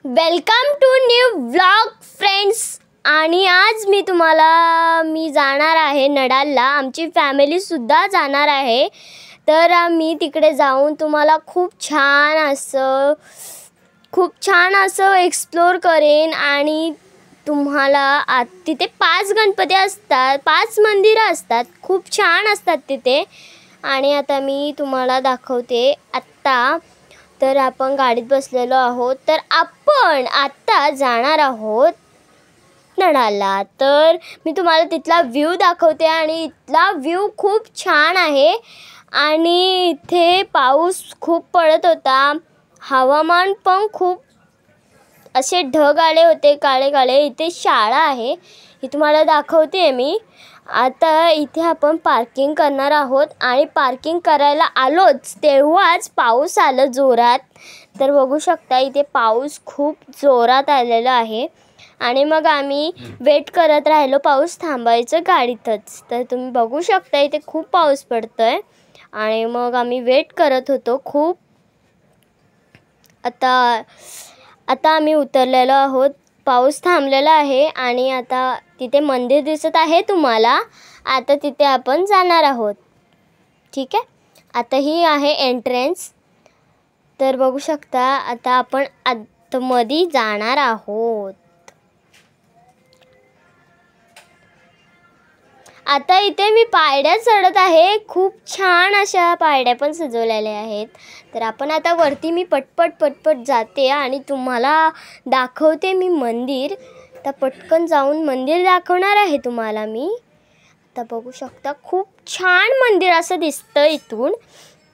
Welcome to new vlog friends. आणि आज मी जाणार आहे नडालला। आमची फॅमिली सुद्धा जाणार आहे। तर मी तिकडे जाऊन तुम्हाला खूप छान असं एक्सप्लोर करेन। आणि तुम्हाला तिथे 5 गणपती असतात, 5 मंदिरं असतात, खूप छान असतात तिथे। आणि आता मी तुम्हाला दाखवते। आता तर आपण गाडीत बसलेलो आहोत, तर आपण आता जाणार आहोत नडालला। तर मी तुम्हाला तिथला व्ह्यू दाखवते आणि इथला व्ह्यू खूप छान आहे। आणि इथे पाऊस खूप पडत होता, हवामान पण खूप असे ढग आले होते काळे काळे। इथे शाळा आहे, ही तुम्हाला दाखवते मी। आता इथे आपण पार्किंग करणार आहोत आणि पार्किंग करायला आलोच तेव्हाच पाऊस आला जोरात। तर बघू शकता इथे पाऊस खूप जोरात आलेला आहे। आणि मग आम्ही वेट करत राहिलो पाऊस थांबायचं गाडीतच। तर तुम्ही बघू शकता इथे खूप पाऊस पडतोय आणि मग आम्ही वेट करत होतो खूप। आता आम्ही उतरलेलो आहोत, पाऊस थांबलेला आहे आणि आता तिथे मंदिर दिसत आहे तुम्हाला। आता तिथे आपण जाणार आहोत, ठीक आहे। आता ही आहे एंट्रन्स। तर बघू शकता आता आपण आतमध्ये जाणार आहोत। आता इथे मी पायऱ्या चढत आहे, खूप छान अशा पायऱ्या पण सजवलेल्या आहेत। तर आपण आता वरती मी पटपट जाते आणि तुम्हाला दाखवते मी मंदिर। तर पटकन जाऊन मंदिर दाखवणार आहे तुम्हाला मी। आता बघू शकता खूप छान मंदिर असं दिसतं इथून।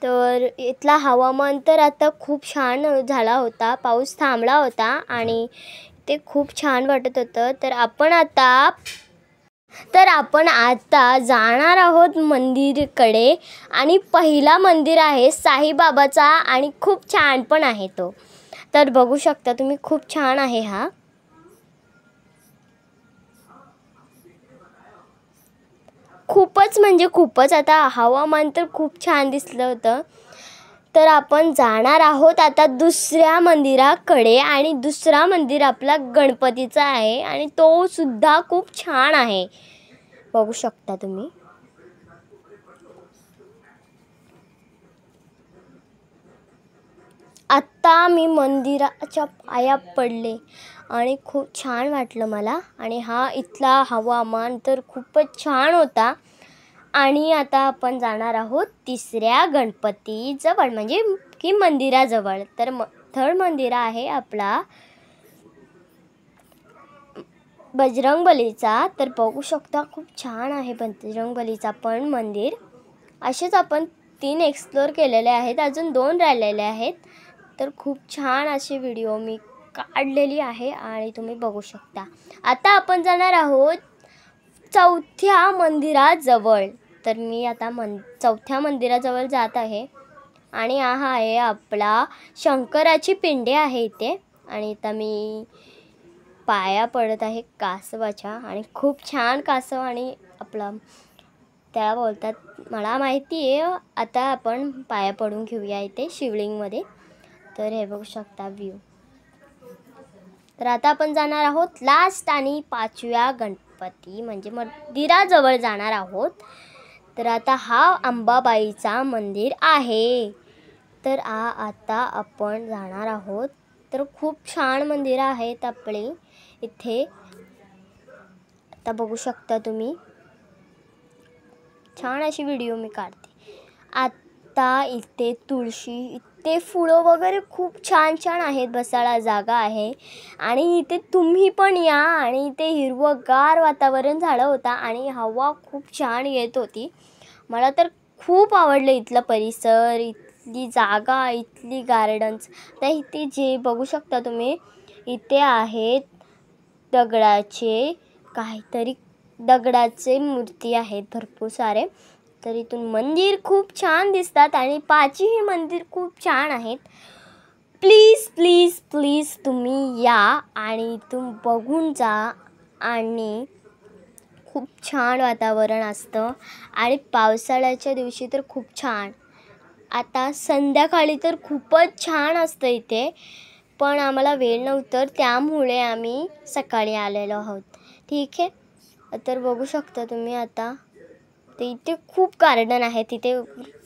तर इथला हवामान तर आता खूप छान झाला होता, पाऊस थांबला होता आणि ते खूप छान वाटत होतं। तर आपण आता जाणार आहोत मंदिराकडे। आणि पहिला मंदिर आहे साईबाबाचा आणि खूप छान पण आहे तो। तर बघू शकता तुम्ही खूप छान आहे हा। खूपच म्हणजे खूपच आता हवामान तर खूप छान दिसलं होतं। तर आपण जाणार आहोत आता दुसऱ्या मंदिराकडे आणि दुसरा मंदिर आपला गणपतीचा आहे आणि तो सुद्धा खूप छान आहे, बघू शकता तुम्ही। आता मी मंदिराच्या पाया पडले आणि खूप छान वाटलं मला। आणि इथला हवामान तर खूपच छान होता। आणि आता आपण जाणार आहोत तिसऱ्या गणपतीजवळ, म्हणजे की मंदिराजवळ। तर थर्ड मंदिर आहे आपला बजरंगबलीचा। तर बघू शकता खूप छान आहे बजरंगबलीचा पण मंदिर। असेच आपण 3 एक्सप्लोर केलेले आहेत, अजून 2 राहिलेले आहेत। तर खूप छान असे व्हिडिओ मी काढलेली आहे आणि तुम्ही बघू शकता। आता आपण जाणार आहोत चौथ्या मंदिराजवळ। तर मी आता चौथ्या मंदिराजवळ जात आहे। आणि हा आहे आपला शंकराची पिंडी आहे इथे। आणि आता मी पाया पडत आहे कासवाच्या, आणि खूप छान कासव आणि आपला त्याला बोलतात मला माहिती आहे। आता आपण पाया पडून घेऊया इथे शिवलिंगमध्ये। तर हे बघू शकता व्ह्यू। तर आता आपण जाणार आहोत लास्ट आणि 5व्या गणपती म्हणजे मंदिराजवळ जाणार आहोत। तर आता हा अंबाबाईचा मंदिर आहे। तर आता आपण जाणार आहोत। तर खूप छान मंदिर आहेत आपले इथे। आता बघू शकता तुम्ही, छान अशी व्हिडिओ मी काढते। आता इथे तुळशी, इथे फुलं वगैरे खूप छान आहेत, बसायला जागा आहे। आणि इथे तुम्ही पण या। आणि इथे हिरवंगार वातावरण झालं होतं आणि हवा खूप छान येत होती। मला तर खूप आवडलं इथलं परिसर, इथली जागा, इथली गार्डन्स। तर इथे जे बघू शकता तुम्ही, इथे आहेत दगडाचे मूर्ती आहेत भरपूर सारे। तर इथून मंदिर खूप छान दिसतात आणि 5ही मंदिर खूप छान आहेत। प्लीज तुम्ही या आणि इथून बघून जा। आणि खूप छान वातावरण असतं आणि पावसाळ्याच्या दिवशी तर खूप छान। आता संध्याकाळी तर खूपच छान असतं इथे। पण आम्हाला वेळ नव्हतं त्यामुळे आम्ही सकाळी आलेलो आहोत. ठीक आहे, तर बघू शकता तुम्ही आता ते इथे खूप गार्डन आहे. तिथे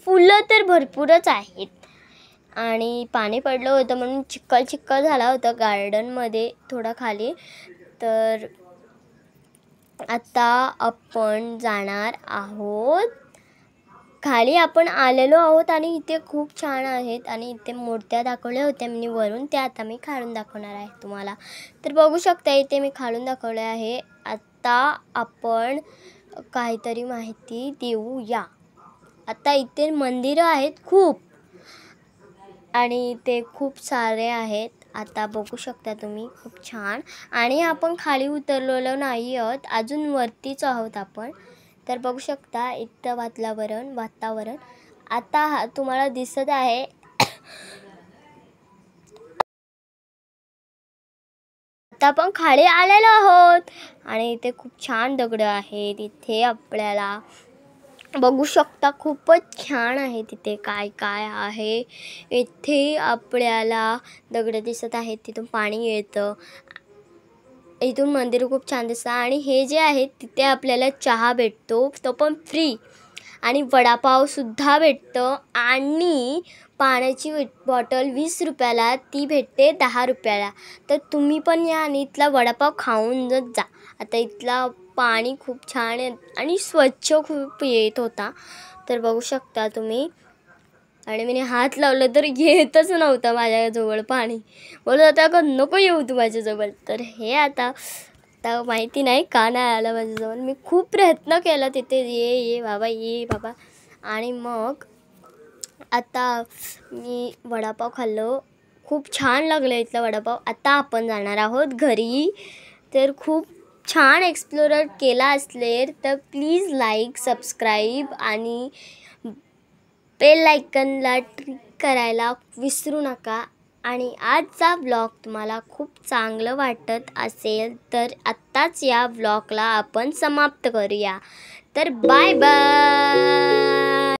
फुलं तर भरपूरच आहेत आणि पाणी पडलं होतं म्हणून चिखल चिखल झाला होता गार्डनमध्ये थोडा खाली. तर आता आपण जाणार आहोत खाली. आपण आलेलो आहोत आणि इथे खूप छान आहेत आणि इथे मूर्त्या दाखवल्या होत्या मी वरून, त्या आता मी खालून दाखवणार आहे तुम्हाला. तर बघू शकता इथे मी खालून दाखवले आहे. आता आपण काहीतरी माहिती देऊया. आता इथे मंदिरं आहेत खूप आणि ते खूप सारे आहेत. आता बघू शकता तुम्ही खूप छान. आणि आपण खाली उतरलेलो नाही आहोत, अजून वरतीच आहोत आपण. तर बघू शकता इथं वातावरण आता तुम्हाला दिसत आहे. आता आपण खाली आलेलो आहोत आणि इथे खूप छान दगड आहेत. इथे आपल्याला बघू शकता खूपच छान आहे. तिथे काय काय आहे, इथे आपल्याला दगड दिसत आहेत, तिथून पाणी येतं, इथून मंदिर खूप छान दिसतं. आणि हे जे आहे तिथे आपल्याला चहा भेटतो, तो पण फ्री, आणि वडापावसुद्धा भेटतं. आणि पाण्याची बॉटल 20 रुपयाला, ती भेटते 10 रुपयाला. तर तुम्ही पण या आणि इथला वडापाव खाऊन जा. आता इथला पाणी खूप छान आहे आणि स्वच्छ खूप येत होता. तर बघू शकता तुम्ही. आणि मी हात लावलं तर येतच नव्हतं माझ्याजवळ पाणी. बोलत होता का नको येऊ तू माझ्याजवळ. तर हे आता माहिती नाही का नाही आलं माझ्याजवळ. मी खूप प्रयत्न केला तिथे, ये बाबा. आणि मग आता मी वडापाव खाल्लो, खूप छान लागलं इथला वडापाव. आता आपण जाणार आहोत घरी. तर खूप छान एक्सप्लोरर केला असले तर प्लीज लाईक, सबस्क्राईब आणि बेल आयकॉनला क्लिक करायला विसरू नका. आणि आजचा व्लॉग तुम्हाला खूप चांगलं वाटत असेल तर आत्ताच या व्लॉगला आपण समाप्त करूया. तर बाय बाय.